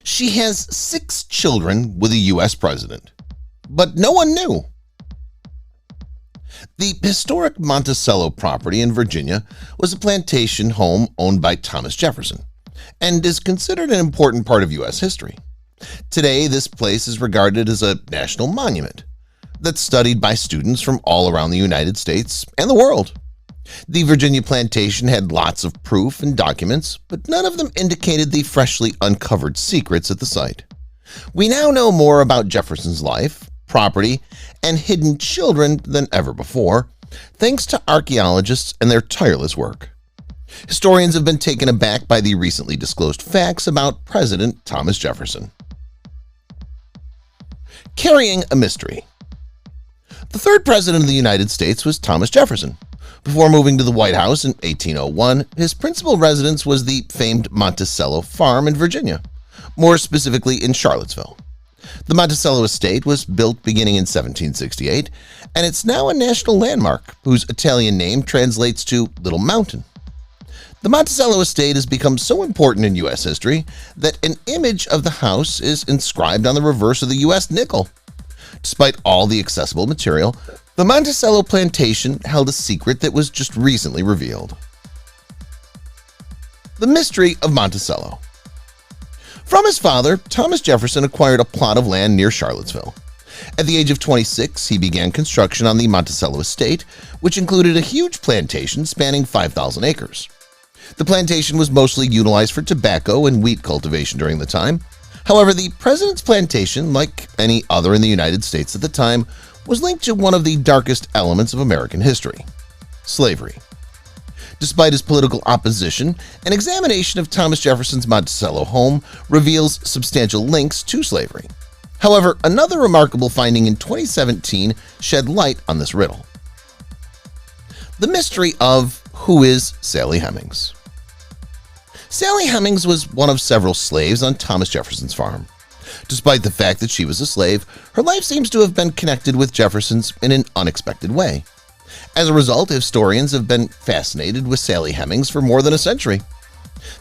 She has 6 children with a U.S. president, but no one knew. The historic Monticello property in Virginia was a plantation home owned by Thomas Jefferson and is considered an important part of U.S. history. Today, this place is regarded as a national monument that's studied by students from all around the United States and the world. The Virginia plantation had lots of proof and documents, but none of them indicated the freshly uncovered secrets at the site. We now know more about Jefferson's life, property, and hidden children than ever before, thanks to archaeologists and their tireless work. Historians have been taken aback by the recently disclosed facts about President Thomas Jefferson. Carrying a mystery. The third president of the United States was Thomas Jefferson. Before moving to the White House in 1801, his principal residence was the famed Monticello farm in Virginia, more specifically in Charlottesville. The Monticello estate was built beginning in 1768, and it's now a national landmark whose Italian name translates to Little Mountain. The Monticello estate has become so important in U.S. history that an image of the house is inscribed on the reverse of the U.S. nickel. Despite all the accessible material, the Monticello Plantation held a secret that was just recently revealed. The mystery of Monticello. From his father, Thomas Jefferson acquired a plot of land near Charlottesville. At the age of 26, he began construction on the Monticello estate, which included a huge plantation spanning 5,000 acres. The plantation was mostly utilized for tobacco and wheat cultivation during the time. However, the president's plantation, like any other in the United States at the time, was linked to one of the darkest elements of American history: slavery. Despite his political opposition, an examination of Thomas Jefferson's Monticello home reveals substantial links to slavery. However, another remarkable finding in 2017 shed light on this riddle. The mystery of who is Sally Hemmings. Sally Hemmings was one of several slaves on Thomas Jefferson's farm. Despite the fact that she was a slave, her life seems to have been connected with Jefferson's in an unexpected way. As a result, historians have been fascinated with Sally Hemmings for more than a century.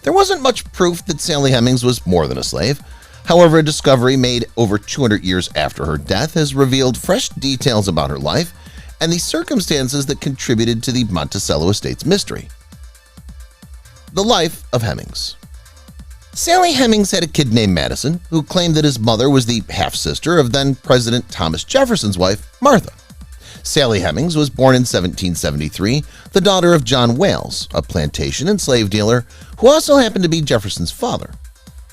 There wasn't much proof that Sally Hemmings was more than a slave. However, a discovery made over 200 years after her death has revealed fresh details about her life and the circumstances that contributed to the Monticello estate's mystery. The life of Hemmings. Sally Hemmings had a kid named Madison, who claimed that his mother was the half-sister of then-President Thomas Jefferson's wife, Martha. Sally Hemmings was born in 1773, the daughter of John Wales, a plantation and slave dealer, who also happened to be Jefferson's father.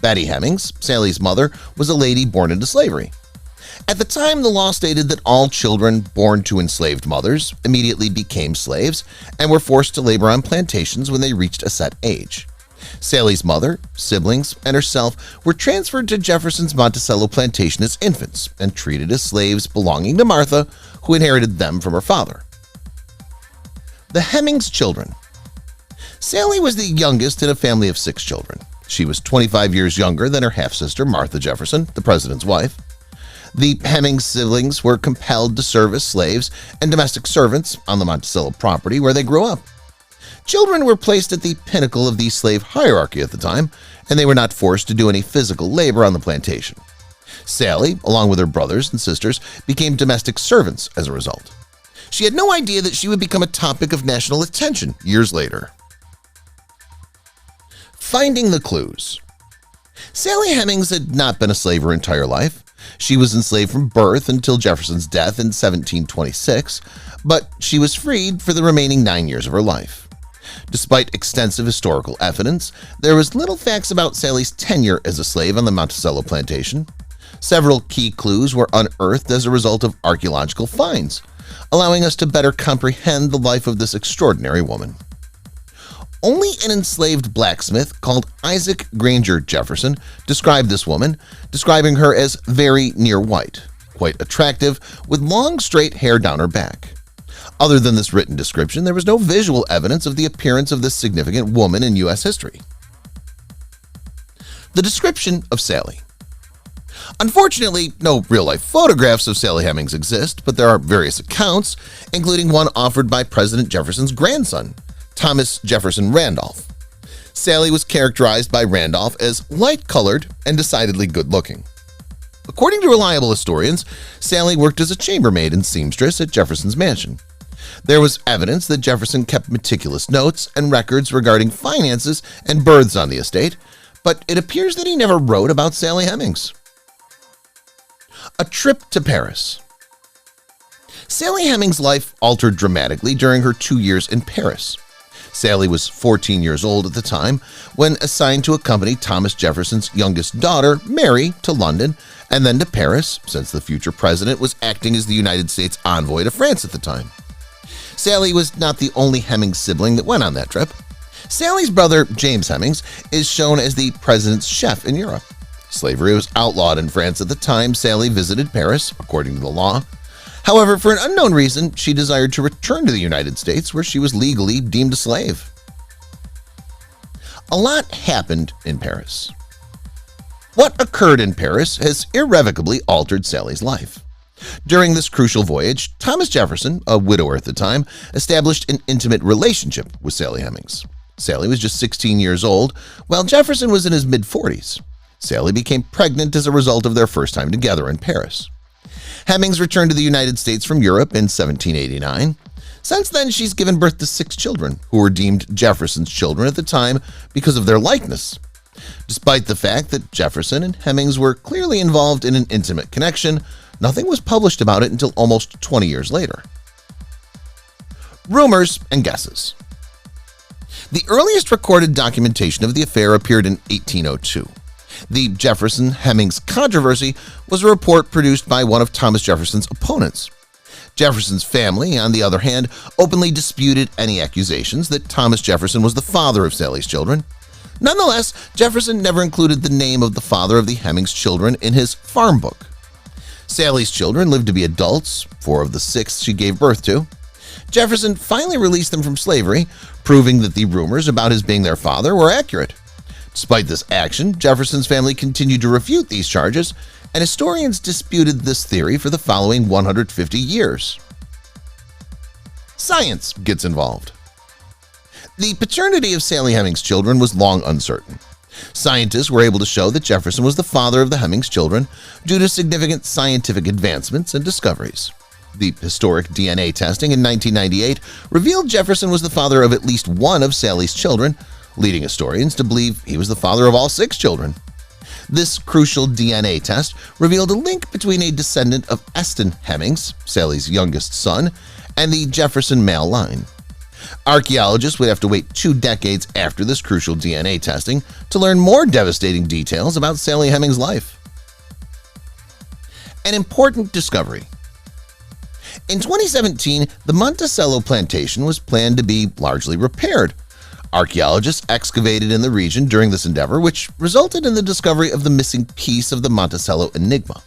Betty Hemmings, Sally's mother, was a lady born into slavery. At the time, the law stated that all children born to enslaved mothers immediately became slaves and were forced to labor on plantations when they reached a set age. Sally's mother, siblings, and herself were transferred to Jefferson's Monticello Plantation as infants and treated as slaves belonging to Martha, who inherited them from her father. The Hemmings children. Sally was the youngest in a family of 6 children. She was 25 years younger than her half-sister Martha Jefferson, the president's wife. The Hemmings siblings were compelled to serve as slaves and domestic servants on the Monticello property where they grew up. Children were placed at the pinnacle of the slave hierarchy at the time, and they were not forced to do any physical labor on the plantation. Sally, along with her brothers and sisters, became domestic servants as a result. She had no idea that she would become a topic of national attention years later. Finding the clues. Sally Hemmings had not been a slave her entire life. She was enslaved from birth until Jefferson's death in 1726, but she was freed for the remaining 9 years of her life. Despite extensive historical evidence, there was little facts about Sally's tenure as a slave on the Monticello plantation. Several key clues were unearthed as a result of archaeological finds, allowing us to better comprehend the life of this extraordinary woman. Only an enslaved blacksmith called Isaac Granger Jefferson described this woman, describing her as very near white, quite attractive, with long straight hair down her back. Other than this written description, there was no visual evidence of the appearance of this significant woman in U.S. history. The description of Sally. Unfortunately, no real-life photographs of Sally Hemmings exist, but there are various accounts, including one offered by President Jefferson's grandson, Thomas Jefferson Randolph. Sally was characterized by Randolph as light-colored and decidedly good-looking. According to reliable historians, Sally worked as a chambermaid and seamstress at Jefferson's mansion. There was evidence that Jefferson kept meticulous notes and records regarding finances and births on the estate, but it appears that he never wrote about Sally Hemmings. A trip to Paris. Sally Hemmings' life altered dramatically during her 2 years in Paris. Sally was 14 years old at the time when assigned to accompany Thomas Jefferson's youngest daughter, Mary, to London and then to Paris, since the future president was acting as the United States envoy to France at the time. Sally was not the only Hemmings sibling that went on that trip. Sally's brother, James Hemmings, is shown as the president's chef in Europe. Slavery was outlawed in France at the time Sally visited Paris, according to the law. However, for an unknown reason, she desired to return to the United States, where she was legally deemed a slave. A lot happened in Paris. What occurred in Paris has irrevocably altered Sally's life. During this crucial voyage, Thomas Jefferson, a widower at the time, established an intimate relationship with Sally Hemmings. Sally was just 16 years old, while Jefferson was in his mid-40s. Sally became pregnant as a result of their first time together in Paris. Hemmings returned to the United States from Europe in 1789. Since then, she's given birth to 6 children, who were deemed Jefferson's children at the time because of their likeness. Despite the fact that Jefferson and Hemmings were clearly involved in an intimate connection, nothing was published about it until almost 20 years later. Rumors and guesses. The earliest recorded documentation of the affair appeared in 1802. The Jefferson-Hemmings controversy was a report produced by one of Thomas Jefferson's opponents. Jefferson's family, on the other hand, openly disputed any accusations that Thomas Jefferson was the father of Sally's children. Nonetheless, Jefferson never included the name of the father of the Hemmings children in his farm book. Sally's children lived to be adults, 4 of the 6 she gave birth to. Jefferson finally released them from slavery, proving that the rumors about his being their father were accurate. Despite this action, Jefferson's family continued to refute these charges, and historians disputed this theory for the following 150 years. Science gets involved. The paternity of Sally Hemmings' children was long uncertain. Scientists were able to show that Jefferson was the father of the Hemmings children due to significant scientific advancements and discoveries. The historic DNA testing in 1998 revealed Jefferson was the father of at least one of Sally's children, leading historians to believe he was the father of all 6 children. This crucial DNA test revealed a link between a descendant of Eston Hemmings, Sally's youngest son, and the Jefferson male line. Archaeologists would have to wait 2 decades after this crucial DNA testing to learn more devastating details about Sally Hemmings' life. An important discovery. In 2017, the Monticello Plantation was planned to be largely repaired. Archaeologists excavated in the region during this endeavor, which resulted in the discovery of the missing piece of the Monticello enigma.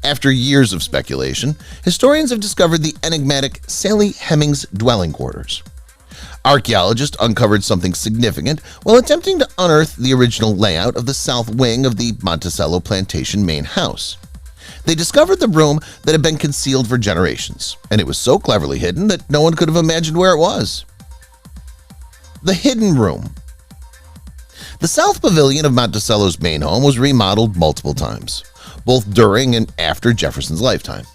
After years of speculation, historians have discovered the enigmatic Sally Hemmings dwelling quarters. Archaeologists uncovered something significant while attempting to unearth the original layout of the south wing of the Monticello Plantation main house. They discovered the room that had been concealed for generations, and it was so cleverly hidden that no one could have imagined where it was. The hidden room. The south pavilion of Monticello's main home was remodeled multiple times, both during and after Jefferson's lifetime.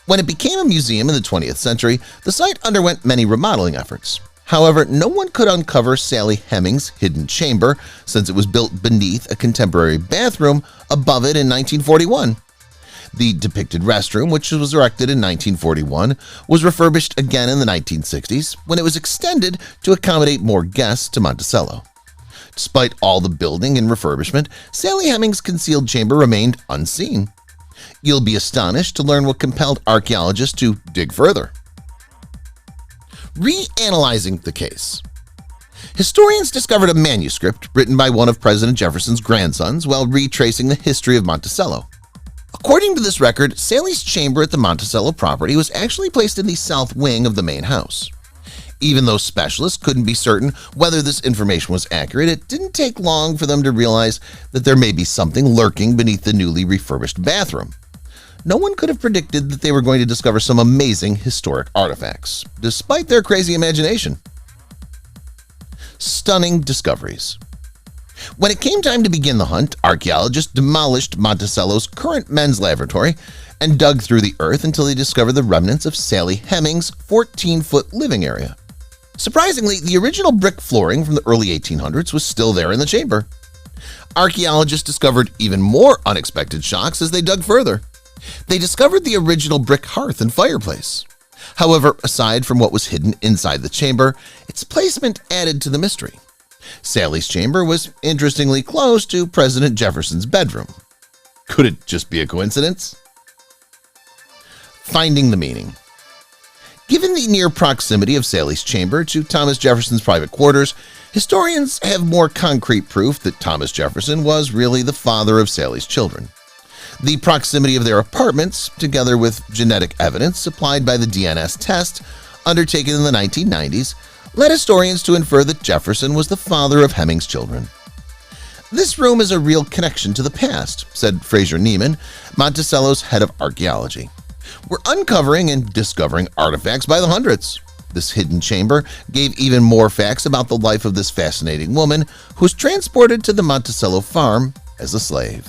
When it became a museum in the 20th century, the site underwent many remodeling efforts. However, no one could uncover Sally Hemmings' hidden chamber since it was built beneath a contemporary bathroom above it in 1941. The depicted restroom, which was erected in 1941, was refurbished again in the 1960s when it was extended to accommodate more guests to Monticello. Despite all the building and refurbishment, Sally Hemmings' concealed chamber remained unseen. You'll be astonished to learn what compelled archaeologists to dig further. Reanalyzing the case. Historians discovered a manuscript written by one of President Jefferson's grandsons while retracing the history of Monticello. According to this record, Sally's chamber at the Monticello property was actually placed in the south wing of the main house. Even though specialists couldn't be certain whether this information was accurate, it didn't take long for them to realize that there may be something lurking beneath the newly refurbished bathroom. No one could have predicted that they were going to discover some amazing historic artifacts, despite their crazy imagination. Stunning discoveries. When it came time to begin the hunt, archaeologists demolished Monticello's current men's laboratory and dug through the earth until they discovered the remnants of Sally Hemmings' 14-foot living area. Surprisingly, the original brick flooring from the early 1800s was still there in the chamber. Archaeologists discovered even more unexpected shocks as they dug further. They discovered the original brick hearth and fireplace. However, aside from what was hidden inside the chamber, its placement added to the mystery. Sally's chamber was interestingly close to President Jefferson's bedroom. Could it just be a coincidence? Finding the meaning. Given the near proximity of Sally's chamber to Thomas Jefferson's private quarters, historians have more concrete proof that Thomas Jefferson was really the father of Sally's children. The proximity of their apartments, together with genetic evidence supplied by the DNS test undertaken in the 1990s, led historians to infer that Jefferson was the father of Hemmings' children. "This room is a real connection to the past," said Fraser Neiman, Monticello's head of archaeology. "We're uncovering and discovering artifacts by the hundreds. This hidden chamber gave even more facts about the life of this fascinating woman who was transported to the Monticello farm as a slave."